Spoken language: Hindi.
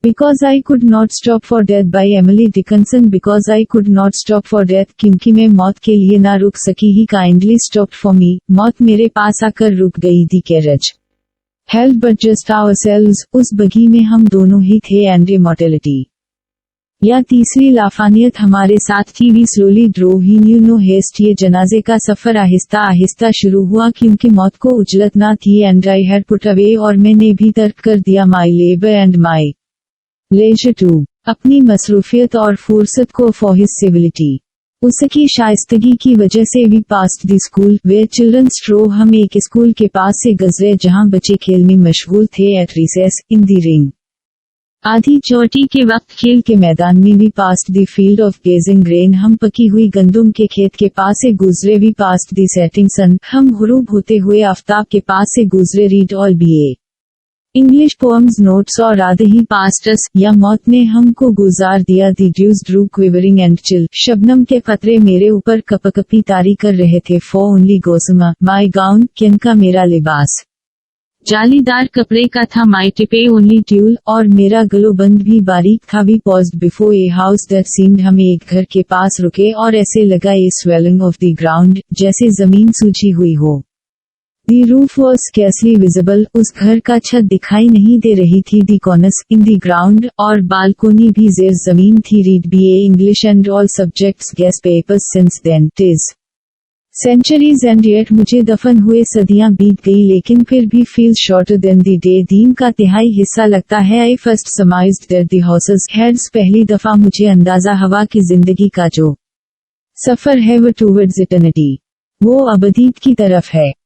Because I could not stop for death by Emily Dickinson. Because I could not stop for death, क्योंकि मैं मौत के लिए ना रुक सकी. He kindly stopped for me. मौत मेरे पास आकर रुक गई. The carriage held but just ourselves. उस बगी में हम दोनों ही थे. And immortality. या तीसरी लाफानियत हमारे साथ थी. We slowly drove in no haste. ये जनाजे का सफर आहिस्ता आहिस्ता शुरू हुआ क्योंकि मौत को उजलत ना थी. And I had put away, और मैंने भी तर्क कर दिया, my labor and my leisure too. अपनी मसरूफियत और फुर्सत को for his civility. उसकी शाइस्तगी की वजह से we passed the school where children stroll. हम एक स्कूल के पास से गुजरे जहां बच्चे खेल में मशगूल थे. At recess, in the ring. आधी चोटी के वक्त खेल के मैदान में we passed the field of gazing grain. हम पकी हुई गंदुम के खेत के पास से गुजरे. We passed the setting sun. हम गुरूब होते हुए आफ्ताब के पास से गुजरे. Read all BA English poems notes. और आधे ही पास्ट अस, या मौत ने हमको गुजार दिया. The dews drew quivering and chill. शबनम के कतरे मेरे ऊपर कपकपी तारी कर रहे थे. For only gossamer my gown, किनका मेरा लिबास जालीदार कपड़े का था. माई टिपे ओनली ट्यूल, और मेरा गलोबंद भी बारीक था. We paused before a house that seemed. हमें एक घर के पास रुके और ऐसे लगा a swelling of the ground, जैसे जमीन सूजी हुई हो. The roof was scarcely visible. उस घर का छत दिखाई नहीं दे रही थी. The cornice in the ground, और बालकोनी भी ज़ेर ज़मीन थी. Read BA English and all subjects guest papers since then. 'Tis centuries and yet मुझे दफन हुए सदियां बीत गई लेकिन फिर भी feels shorter than the day. दिन का तिहाई हिस्सा लगता है. I first surmised that the horses heads. पहली दफा मुझे अंदाजा हवा की जिंदगी का जो सफर है वो towards eternity. वो अबदीत की तरफ है.